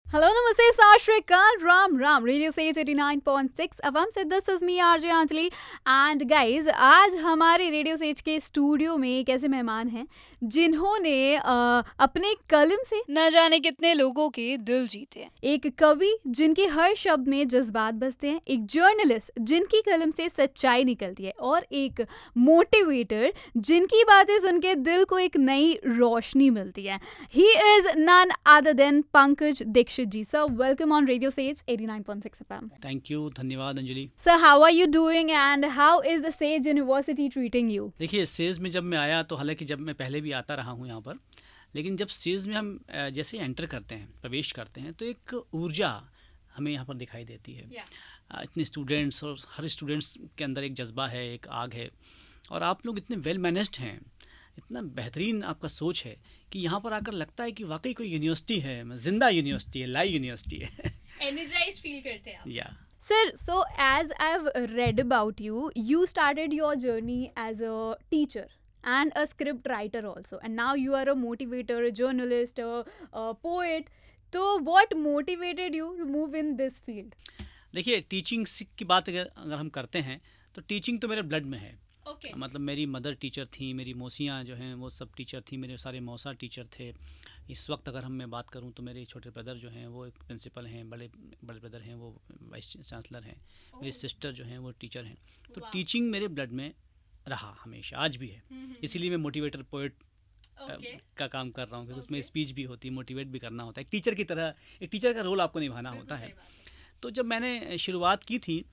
Hello नमस्ते सत श्री अकाल राम राम रेडियो से 89.6 एफएम से this is me RJ Anjali and guys आज हमारे रेडियो सेज के स्टूडियो में एक ऐसे मेहमान हैं जिन्होंने अपने कलम से न जाने कितने लोगों के दिल जीते हैं। एक कवि जिनके हर शब्द में जज्बात बसते हैं, एक जर्नलिस्ट जिनकी कलम से सच्चाई निकलती है और एक मोटिवेटर जिनकी बातें सुन के दिल को एक नई रोशनी मिलती है। He is none other than Pankaj Dikshit ji. Sir welcome on radio Sage 89.6 FM. Thank you, धन्यवाद Anjali. Sir how are you doing and how is the Sage university treating you? देखिए, सेज में जब मैं आया तो हालांकि जब मैं पहले भी आता रहा हूँ यहाँ पर, लेकिन जब सेज में हम जैसे एंटर करते हैं, प्रवेश करते हैं, तो एक ऊर्जा हमें यहाँ पर दिखाई देती है। इतने स्टूडेंट्स और हर स्टूडेंट्स के अंदर एक जज्बा है, एक आग है, और आप लोग इतने वेल मैनेज्ड हैं, इतना बेहतरीन आपका सोच है कि यहाँ पर आकर लगता है कि वाकई कोई यूनिवर्सिटी है, जिंदा यूनिवर्सिटी है, लाइव यूनिवर्सिटी है। एनर्जाइज्ड फील करते हैं आप। या Sir, so as I've read about you, you started your journey as a teacher and a script writer also, and now you are a motivator, a journalist, a poet. So, what motivated you to move in this field? देखिए, teaching की बात अगर हम करते हैं तो teaching तो मेरे ब्लड में है। Okay. मतलब मेरी मदर टीचर थी, मेरी मौसियाँ जो हैं वो सब टीचर थी, मेरे सारे मौसा टीचर थे। इस वक्त अगर मैं बात करूं तो मेरे छोटे ब्रदर जो हैं वो एक प्रिंसिपल हैं, बड़े बड़े ब्रदर हैं वो वाइस चांसलर हैं, मेरी सिस्टर जो हैं वो टीचर हैं। तो टीचिंग मेरे ब्लड में रहा हमेशा, आज भी है। इसीलिए मैं मोटिवेटर पोएट का काम कर रहा हूँ, क्योंकि उसमें स्पीच भी होती है, मोटिवेट भी करना होता है। एक टीचर की तरह, एक टीचर का रोल आपको निभाना होता है। तो जब मैंने शुरुआत की थी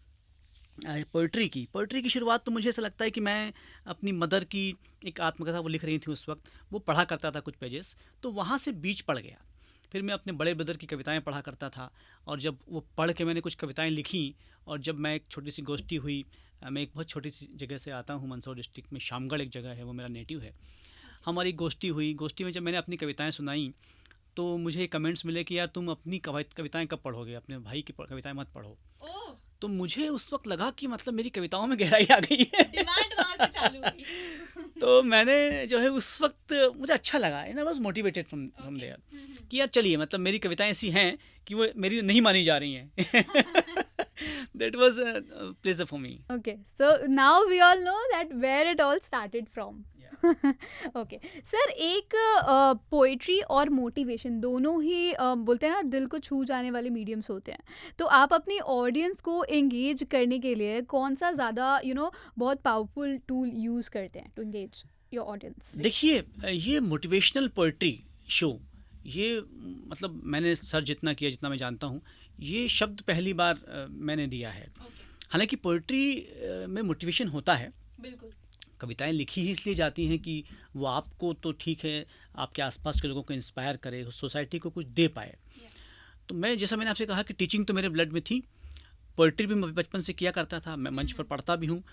पोइट्री की शुरुआत, तो मुझे ऐसा लगता है कि मैं अपनी मदर की एक आत्मकथा वो लिख रही थी उस वक्त, वो पढ़ा करता था कुछ पेजेस, तो वहाँ से बीच पड़ गया। फिर मैं अपने बड़े ब्रदर की कविताएं पढ़ा करता था, और जब वो पढ़ के मैंने कुछ कविताएं लिखी, और जब मैं एक छोटी सी गोष्ठी हुई, मैं एक बहुत छोटी सी जगह से आता हूँ, मंदसौर डिस्ट्रिक्ट में शामगढ़ एक जगह है, वो मेरा नेटिव है। हमारी गोष्ठी हुई, गोष्ठी में जब मैंने अपनी कविताएँ सुनाई तो मुझे कमेंट्स मिले कि यार तुम अपनी कविताएं कब पढ़ोगे, अपने भाई की कविताएं मत पढ़ो। तो मुझे उस वक्त लगा कि मतलब मेरी कविताओं में गहराई आ गई है। डिमांड वहाँ से चालू हुई। तो मैंने जो है उस वक्त मुझे अच्छा लगा, and I was motivated from there कि यार चलिए, मतलब मेरी कविताएं ऐसी हैं कि वो मेरी नहीं मानी जा रही हैं। That was pleasure for me. Okay, so now we all know that where it all started from. Okay sir, एक पोइट्री और मोटिवेशन दोनों ही बोलते हैं ना, दिल को छू जाने वाले मीडियम्स होते हैं। तो आप अपनी ऑडियंस को एंगेज करने के लिए कौन सा ज़्यादा बहुत पावरफुल टूल यूज़ करते हैं टू एंगेज योर ऑडियंस? देखिए, ये मोटिवेशनल पोइट्री शो, ये मतलब मैंने सर जितना किया, जितना मैं जानता हूँ, ये शब्द पहली बार मैंने दिया है। हालांकि पोइट्री में मोटिवेशन होता है, बिल्कुल। कविताएं लिखी ही इसलिए जाती हैं कि वो आपको तो ठीक है, आपके आसपास के लोगों को इंस्पायर करे, सोसाइटी को कुछ दे पाए। तो मैं, जैसा मैंने आपसे कहा कि टीचिंग तो मेरे ब्लड में थी, पोइट्री भी मैं बचपन से किया करता था, मैं मंच पर पढ़ता भी हूँ।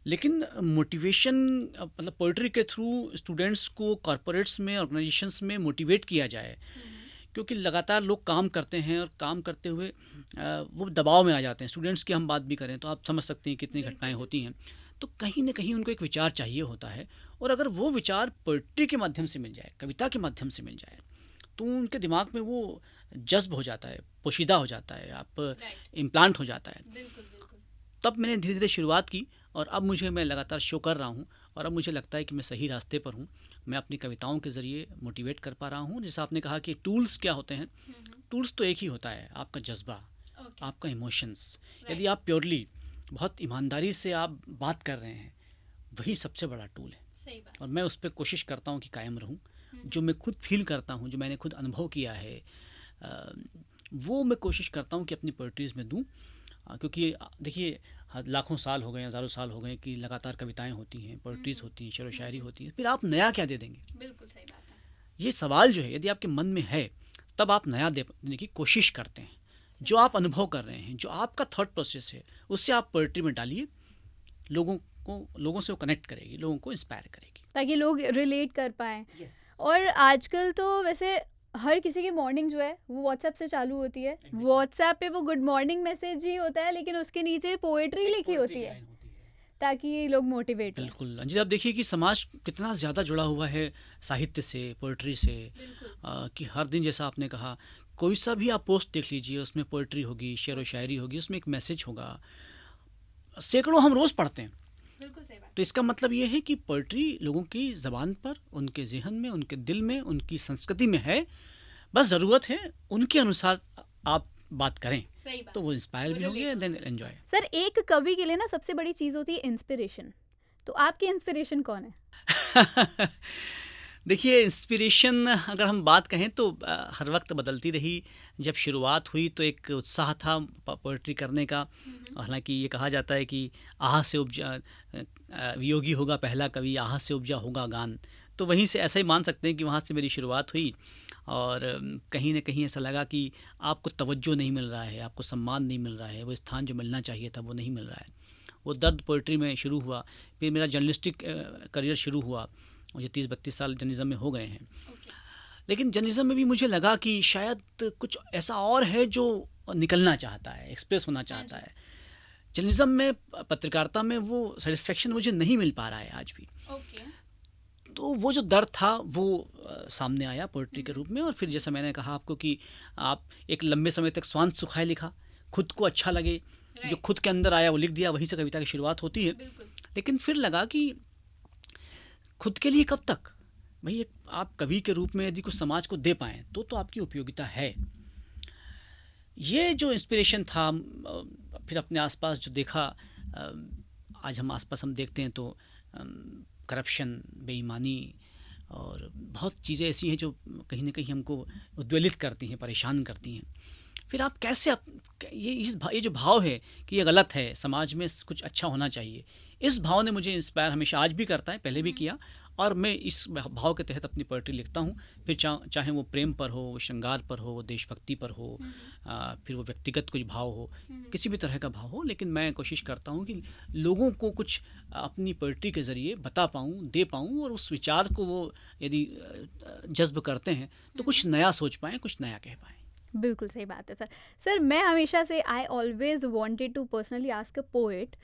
लेकिन मोटिवेशन, मतलब पोइट्री के थ्रू स्टूडेंट्स को कॉरपोरेट्स में, ऑर्गेनाइजेशंस में मोटिवेट किया जाए, क्योंकि लगातार लोग काम करते हैं और काम करते हुए वो दबाव में आ जाते हैं। स्टूडेंट्स की हम बात भी करें तो आप समझ सकते हैं कितनी घटनाएं होती हैं। तो कहीं ना कहीं उनको एक विचार चाहिए होता है, और अगर वो विचार पोइट्री के माध्यम से मिल जाए, कविता के माध्यम से मिल जाए, तो उनके दिमाग में वो जज्ब हो जाता है, पोशीदा हो जाता है, आप इम्प्लांट हो जाता है। बिल्कुल बिल्कुल। तब मैंने धीरे धीरे शुरुआत की, और अब मैं लगातार शो कर रहा हूँ, और अब मुझे लगता है कि मैं सही रास्ते पर हूँ। मैं अपनी कविताओं के ज़रिए मोटिवेट कर पा रहा हूँ। जैसा आपने कहा कि टूल्स क्या होते हैं, टूल्स तो एक ही होता है, आपका जज्बा, आपका इमोशंस। यदि आप प्योरली, बहुत ईमानदारी से आप बात कर रहे हैं, वही सबसे बड़ा टूल है। सही बात। और मैं उस पर कोशिश करता हूँ कि कायम रहूँ। जो मैं खुद फील करता हूँ, जो मैंने खुद अनुभव किया है, वो मैं कोशिश करता हूँ कि अपनी पोइट्रीज़ में दूँ। क्योंकि देखिए, लाखों साल हो गए, हज़ारों साल हो गए कि लगातार कविताएं होती हैं, पोइट्रीज़ होती हैं, शेरो शायरी होती है, फिर आप नया क्या दे देंगे? बिल्कुल सही बात है। ये सवाल जो है, यदि आपके मन में है, तब आप नया देने की कोशिश करते हैं। जो आप अनुभव कर रहे हैं, जो आपका थॉट प्रोसेस है, उससे आप पोइट्री में डालिए। लोगों से वो कनेक्ट करेगी, लोगों को इंस्पायर करेगी, ताकि लोग रिलेट कर पाएँ। और आजकल तो वैसे हर किसी की मॉर्निंग जो है वो व्हाट्सएप से चालू होती है। व्हाट्सएप पे वो गुड मॉर्निंग मैसेज ही होता है, लेकिन उसके नीचे पोएट्री लिखी होती है। ताकि लोग मोटिवेट हो। बिल्कुल अंजलि, आप देखिए कि समाज कितना ज़्यादा जुड़ा हुआ है साहित्य से, पोइट्री से। कि हर दिन जैसा आपने कहा, कोई सा भी आप पोस्ट देख लीजिए, उसमें पोइट्री होगी, शेर व शायरी होगी, उसमें एक मैसेज होगा। सैकड़ों हम रोज़ पढ़ते हैं। बिल्कुल सही बात। तो इसका मतलब ये है कि पोइट्री लोगों की ज़बान पर, उनके ज़हन में, उनके दिल में, उनकी संस्कृति में है। बस ज़रूरत है उनके अनुसार आप बात करें, सही बात। तो वो इंस्पायर भी होंगे, देन एंजॉय। सर, एक कवि के लिए ना सबसे बड़ी चीज़ होती है इंस्पिरेशन। तो आपकी इंस्पिरेशन कौन है? देखिए, इंस्पिरेशन अगर हम बात कहें तो हर वक्त बदलती रही। जब शुरुआत हुई तो एक उत्साह था पोइट्री करने का। हालांकि ये कहा जाता है कि आह से उपजा वियोगी होगा पहला कवि, आह से उपजा होगा गान। तो वहीं से ऐसा ही मान सकते हैं कि वहाँ से मेरी शुरुआत हुई। और कहीं न कहीं ऐसा लगा कि आपको तवज्जो नहीं मिल रहा है, आपको सम्मान नहीं मिल रहा है, वो स्थान जो मिलना चाहिए था वो नहीं मिल रहा है। वो दर्द पोइट्री में शुरू हुआ। फिर मेरा जर्नलिस्टिक करियर शुरू हुआ। मुझे 30-32 साल जर्नलिज्म में हो गए हैं। लेकिन जर्नलिज्म में भी मुझे लगा कि शायद कुछ ऐसा और है जो निकलना चाहता है, एक्सप्रेस होना चाहता है। जर्नलिज्म में, पत्रकारिता में वो सेटिस्फेक्शन मुझे नहीं मिल पा रहा है आज भी। तो वो जो दर्द था वो सामने आया पोइट्री के रूप में। और फिर जैसा मैंने कहा आपको कि आप एक लंबे समय तक स्वांत सुखाए लिखा, खुद को अच्छा लगे, जो खुद के अंदर आया वो लिख दिया, वहीं से कविता की शुरुआत होती है। लेकिन फिर लगा कि खुद के लिए कब तक भाई, आप कवि के रूप में यदि कुछ समाज को दे पाएँ तो आपकी उपयोगिता है। ये जो इंस्पिरेशन था। फिर अपने आसपास जो देखा, आज हम आसपास हम देखते हैं तो करप्शन, बेईमानी और बहुत चीज़ें ऐसी हैं जो कहीं ना कहीं हमको उद्वेलित करती हैं, परेशान करती हैं। फिर आप कैसे ये जो भाव है कि ये गलत है, समाज में कुछ अच्छा होना चाहिए, इस भाव ने मुझे इंस्पायर हमेशा आज भी करता है, पहले भी किया। और मैं इस भाव के तहत अपनी पोइट्री लिखता हूँ। फिर चाहे वो प्रेम पर हो, वो श्रृंगार पर हो, वो देशभक्ति पर हो, फिर वो व्यक्तिगत कुछ भाव हो, किसी भी तरह का भाव हो। लेकिन मैं कोशिश करता हूँ कि लोगों को कुछ अपनी पोइट्री के ज़रिए बता पाऊँ, दे पाऊँ, और उस विचार को वो यदि जज्ब करते हैं तो कुछ नया सोच पाएँ, कुछ नया कह पाएँ। बिल्कुल सही बात है सर। सर, मैं हमेशा से I always wanted to personally ask a poet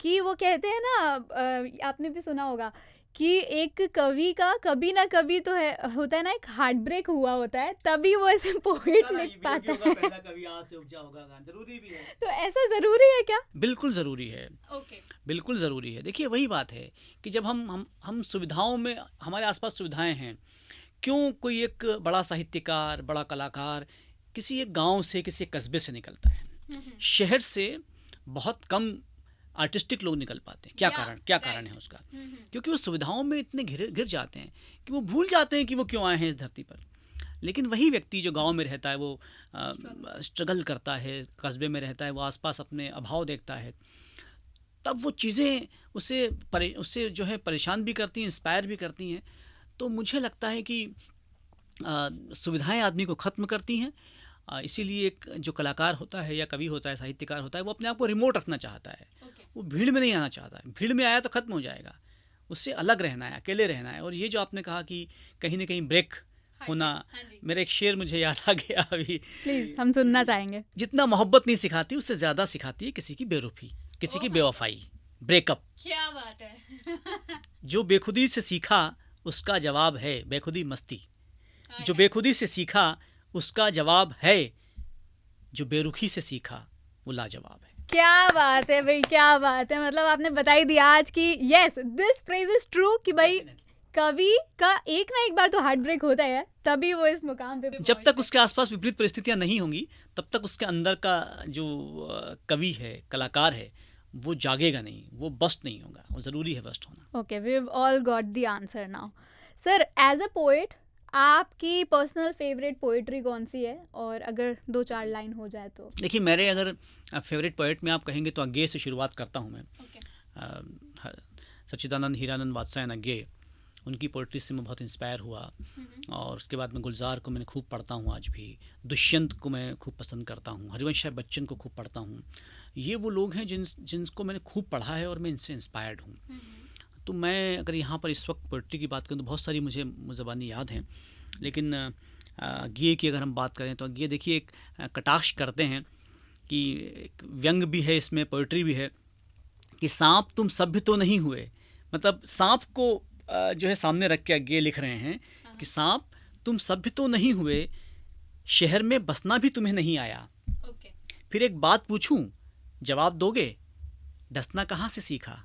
कि वो कहते हैं ना, आपने भी सुना होगा कि एक कवि का कभी ना कभी तो है होता है ना, एक हार्ट ब्रेक हुआ होता है, तभी वो ऐसे पोएट लिख पाता है। पहला कवि आह से उपजा होगा गान, जरूरी भी है। तो ऐसा ज़रूरी है क्या? बिल्कुल ज़रूरी है। बिल्कुल ज़रूरी है। देखिए, वही बात है कि जब हम सुविधाओं में, हमारे आसपास सुविधाएं हैं, क्यों कोई एक बड़ा साहित्यकार, बड़ा कलाकार किसी एक गांव से, किसी एक कस्बे से निकलता है? शहर से बहुत कम आर्टिस्टिक लोग निकल पाते हैं। क्या कारण है उसका? क्योंकि वो सुविधाओं में इतने घिर जाते हैं कि वो भूल जाते हैं कि वो क्यों आए हैं इस धरती पर। लेकिन वही व्यक्ति जो गांव में रहता है, वो स्ट्रगल करता है, कस्बे में रहता है, वो आसपास अपने अभाव देखता है, तब वो चीज़ें उससे जो है परेशान भी करती हैं, इंस्पायर भी करती हैं। तो मुझे लगता है कि सुविधाएं आदमी को ख़त्म करती हैं। इसीलिए एक जो कलाकार होता है या कवि होता है, साहित्यकार होता है, वो अपने आप को रिमोट रखना चाहता है। वो भीड़ में नहीं आना चाहता है। भीड़ में आया तो ख़त्म हो जाएगा। उससे अलग रहना है, अकेले रहना है। और ये जो आपने कहा कि कहीं ना कहीं ब्रेक होना, मेरा एक शेर मुझे याद आ गया अभी। प्लीज़, हम सुनना चाहेंगे। जितना मोहब्बत नहीं सिखाती, उससे ज़्यादा सिखाती है किसी की बेरुखी, किसी की बेवफाई, ब्रेकअप। क्या बात है। जो बेखुदी से सीखा उसका जवाब है बेखुदी मस्ती। जो बेखुदी से सीखा उसका जवाब है, जो बेरुखी से सीखा वो लाजवाब है। क्या बात है भाई, क्या बात है। मतलब आपने बताई दिया आज कि yes, this phrase is true कि भाई कवि का एक ना एक बार तो हार्ट ब्रेक होता है, तभी वो इस मुकाम पे जब तक उसके आसपास विपरीत परिस्थितियां नहीं होंगी, तब तक उसके अंदर का जो कवि है, कलाकार है, वो जागेगा नहीं, वो बस्ट नहीं होगा। वो ज़रूरी है बस्ट होना। Okay, we have all got the answer now. Sir, as a poet आपकी पर्सनल फेवरेट पोएट्री कौन सी है, और अगर 2-4 लाइन हो जाए तो? देखिए, मेरे अगर फेवरेट पोएट में आप कहेंगे तो अज्ञे से शुरुआत करता हूँ मैं। सच्चिदानंद हीरानंद वात्स्यायन अज्ञे, उनकी पोएट्री से मैं बहुत इंस्पायर हुआ। और उसके बाद मैं गुलजार को मैंने खूब पढ़ता हूँ आज भी। दुष्यंत को मैं खूब पसंद करता हूँ। हरिवंश राय बच्चन को खूब पढ़ता हूँ। ये वो लोग हैं जिनको मैंने खूब पढ़ा है और मैं इनसे इंस्पायर्ड हूँ। तो मैं अगर यहाँ पर इस वक्त पोइट्री की बात करूँ तो बहुत सारी मुझे ज़बानी याद हैं। लेकिन अज्ञे की अगर हम बात करें तो अज्ञे देखिए एक कटाक्ष करते हैं कि एक व्यंग भी है इसमें, पोइट्री भी है कि सांप तुम सभ्य तो नहीं हुए, मतलब सांप को जो है सामने रख के आगे लिख रहे हैं कि सांप तुम सभ्य तो नहीं हुए, शहर में बसना भी तुम्हें नहीं आया। फिर एक बात पूछूं, जवाब दोगे, डसना कहाँ से सीखा,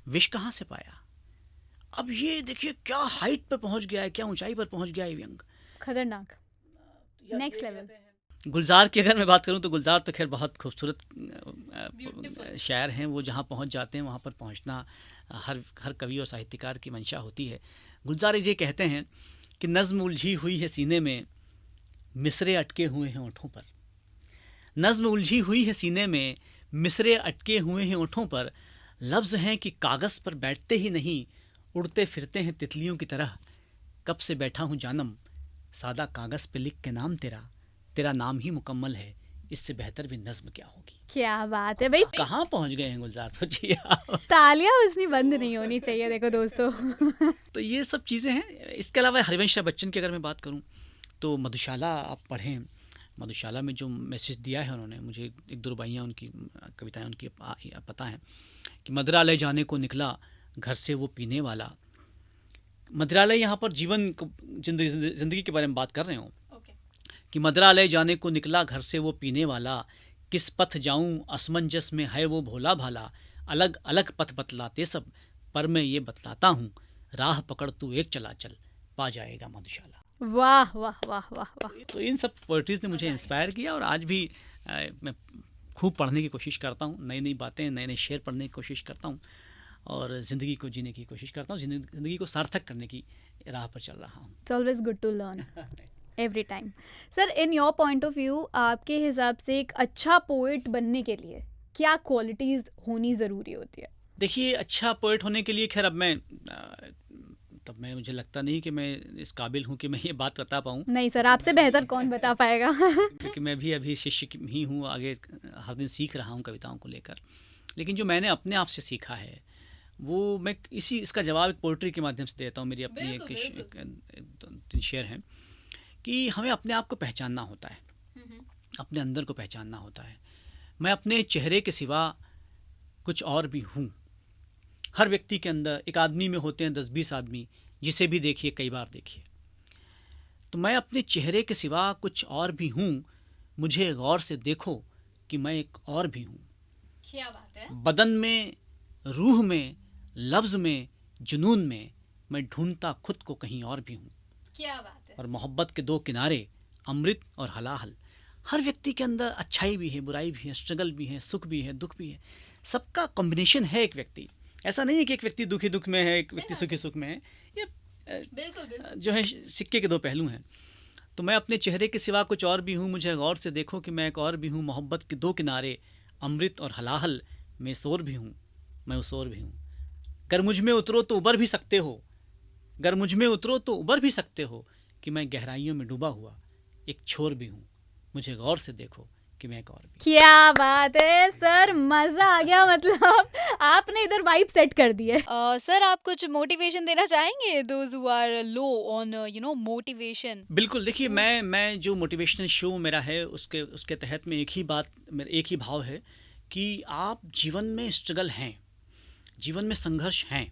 विष कहाँ से पाया। अब ये देखिए क्या हाइट पे पहुंच गया है, क्या ऊंचाई पर पहुंच गया है व्यंग, खतरनाक, नेक्स्ट लेवल। गुलजार की अगर मैं बात करूं तो गुलजार तो खैर बहुत खूबसूरत शायर हैं, वो जहाँ पहुँच जाते हैं वहाँ पर पहुँचना हर कवि और साहित्यकार की मंशा होती है। गुलजार ये कहते हैं कि नज़्म उलझी हुई है सीने में, मिसरे अटके हुए हैं ओंठों पर। नज़्म उलझी हुई है सीने में, मिसरे अटके हुए हैं ओंठों पर, लफ्ज़ हैं कि कागज़ पर बैठते ही नहीं, उड़ते फिरते हैं तितलियों की तरह। कब से बैठा हूँ जानम, सादा कागज़ पे लिख के नाम तेरा, तेरा नाम ही मुकम्मल है, इससे बेहतर भी नज़्म क्या होगी। क्या बात है भाई, कहाँ पहुँच गए हैं गुलजार, सोचिए आप। तालियां बजनी बंद नहीं होनी चाहिए, देखो दोस्तों। तो ये सब चीज़ें हैं। इसके अलावा हरिवंश राय बच्चन की अगर मैं बात करूँ तो मधुशाला आप पढ़ें, मधुशाला में जो मैसेज दिया है उन्होंने, मुझे एक दो रुबाइयाँ उनकी कविताएं उनकी पता है कि मदिरालय जाने को निकला घर से वो पीने वाला। मदिरालय यहाँ पर जीवन को, जिंदगी के बारे में बात कर रहे हो कि मदिरालय जाने को निकला घर से वो पीने वाला, किस पथ जाऊं असमंजस में है वो भोला भाला, अलग अलग पथ बतलाते सब, पर मैं ये बतलाता हूँ, राह पकड़ तू एक चला चल, पा जाएगा मधुशाला। वाह वाह वाह वाह वाह। तो इन सब पोइट्रीज ने मुझे इंस्पायर किया और आज भी मैं खूब पढ़ने की कोशिश करता हूँ, नई नई बातें, नए नए शेर पढ़ने की कोशिश करता हूँ और ज़िंदगी को जीने की कोशिश करता हूँ, ज़िंदगी को सार्थक करने की राह पर चल रहा हूँ। It's always good to learn every time. Sir, in your point of view, आपके हिसाब से एक अच्छा पोइट बनने के लिए क्या क्वालिटीज़ होनी ज़रूरी होती है? देखिए, अच्छा पोइट होने के लिए खैर अब मैं तब मैं मुझे लगता नहीं कि मैं इस काबिल हूँ कि मैं ये बात बता पाऊँ। नहीं सर, आपसे बेहतर कौन बता पाएगा। क्योंकि मैं भी अभी शिष्य ही हूँ, आगे हर दिन सीख रहा हूँ कविताओं को लेकर। लेकिन जो मैंने अपने आप से सीखा है वो मैं इसका जवाब एक पोइट्री के माध्यम से देता हूँ। मेरी अपनी एक 3 शेर हैं कि हमें अपने आप को पहचानना होता है, अपने अंदर को पहचानना होता है। मैं अपने चेहरे के सिवा कुछ और भी हूँ। हर व्यक्ति के अंदर, एक आदमी में होते हैं 10-20 आदमी, जिसे भी देखिए कई बार देखिए। तो मैं अपने चेहरे के सिवा कुछ और भी हूँ, मुझे गौर से देखो कि मैं एक और भी हूँ। क्या बात है। बदन में, रूह में, लफ्ज़ में, जुनून में, मैं ढूंढता खुद को कहीं और भी हूँ। क्या बात है। और मोहब्बत के 2 किनारे, अमृत और हलाहल। हर व्यक्ति के अंदर अच्छाई भी है, बुराई भी है, स्ट्रगल भी है, सुख भी है, दुख भी है। सबका कॉम्बिनेशन है एक व्यक्ति। ऐसा नहीं है कि एक व्यक्ति दुखी दुख में है, एक व्यक्ति सुखी सुख में है। ये बिल्कुल जो है सिक्के के 2 पहलू हैं। तो मैं अपने चेहरे के सिवा कुछ और भी हूँ, मुझे गौर से देखो कि मैं एक और भी हूँ। मोहब्बत के 2 किनारे, अमृत और हलाहल, मैं इस ओर भी हूँ, मैं उस ओर भी हूँ। गर मुझ में उतरो तो उबर भी सकते हो, गर मुझ में उतरो तो उबर भी सकते हो कि मैं गहराइयों में डूबा हुआ एक छोर भी हूँ, मुझे गौर से देखो कि मैं एक और भी। क्या बात है सर, मजा आ गया। मतलब आपने इधर वाइब सेट कर दी है। सर, आप कुछ मोटिवेशन देना चाहेंगे those who are low on motivation? बिल्कुल। देखिए, मैं जो मोटिवेशनल शो मेरा है उसके तहत में एक ही भाव है कि आप जीवन में स्ट्रगल हैं, जीवन में संघर्ष हैं,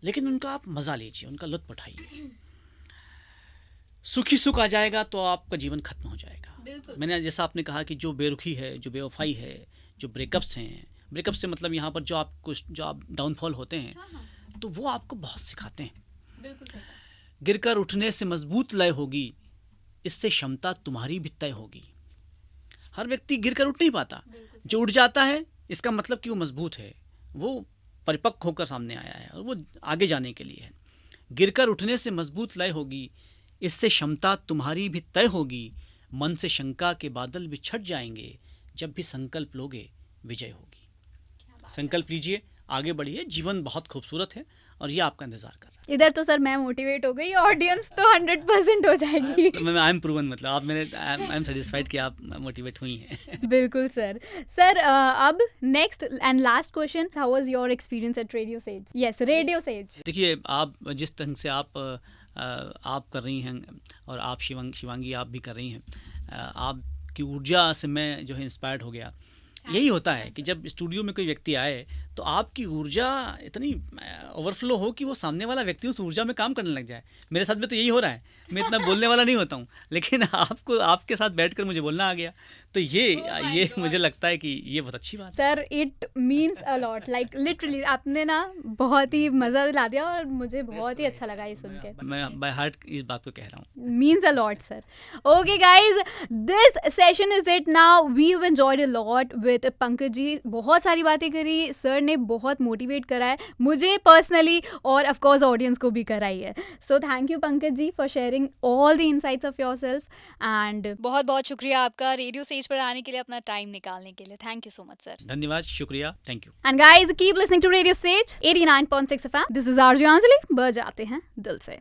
लेकिन उनका आप मज़ा लीजिए, उनका लुत्फ उठाइए। सुखी सुख आ जाएगा तो आपका जीवन खत्म हो जाएगा। मैंने जैसा आपने कहा कि जो बेरुखी है, जो बेवफाई है, जो ब्रेकअप्स हैं, ब्रेकअप से मतलब यहाँ पर जो आप डाउनफॉल होते हैं, तो वो आपको बहुत सिखाते हैं। गिरकर उठने से मजबूत लय होगी, इससे क्षमता तुम्हारी भी तय होगी। हर व्यक्ति गिरकर उठ नहीं पाता, जो उठ जाता है इसका मतलब कि वो मजबूत है, वो परिपक्व होकर सामने आया है और वो आगे जाने के लिए है। गिरकर उठने से मजबूत लय होगी, इससे क्षमता तुम्हारी भी तय होगी। मन से शंका के बादल भी छट जाएंगे, जब भी संकल्प लोगे विजय होगी। संकल्प लीजिए, आगे बढ़िए, जीवन बहुत खूबसूरत है और ये आपका इंतजार कर रहा है। इधर तो सर मैं मोटिवेट हो गई, ऑडियंस तो 100% हो जाएगी। आई एम प्रूवन, मतलब आप आई एम सेटिस्फाइड कि आप मोटिवेट हुई हैं। बिल्कुल सर। सर, अब next and last question, how was your experience at radio says? Yes, radio says. देखिए, आप जिस ढंग से आप कर रही हैं और आप शिवांगी आप भी कर रही हैं, आपकी ऊर्जा से मैं जो है इंस्पायर्ड हो गया यही होता है कि जब स्टूडियो में कोई व्यक्ति आए तो आपकी ऊर्जा इतनी ओवरफ्लो हो कि वो सामने वाला व्यक्ति उस ऊर्जा में काम करने लग जाए। मेरे साथ में तो यही हो रहा है, मैं इतना बोलने वाला नहीं होता हूँ, लेकिन आपको आपके साथ बैठकर मुझे बोलना आ गया, तो ये मुझे लगता है कि ये बहुत अच्छी बात है। Sir it means a lot, like literally आपने ना बहुत ही मज़ा दिला दिया और मुझे बहुत ही अच्छा लगा ये सुन के। मैं बाय हार्ट इस बात को कह रहा हूँ। Means a lot, sir. Okay, guys, this session is it now. We've enjoyed a lot with Pankaj ji. बहुत सारी बातें करी, सर ने बहुत मोटिवेट करा है मुझे पर्सनली और ऑफ कोर्स ऑडियंस को भी कराई है। So thank you Pankaj ji for sharing all the insights of your self, and बहुत बहुत शुक्रिया आपका रेडियो स्टेज पर आने के लिए, अपना टाइम निकालने के लिए। Thank you so much sir. धन्यवाद, शुक्रिया, thank you. And guys keep listening to radio stage 89.6 FM। This is RJ Anjali, बजाते हैं दिल से।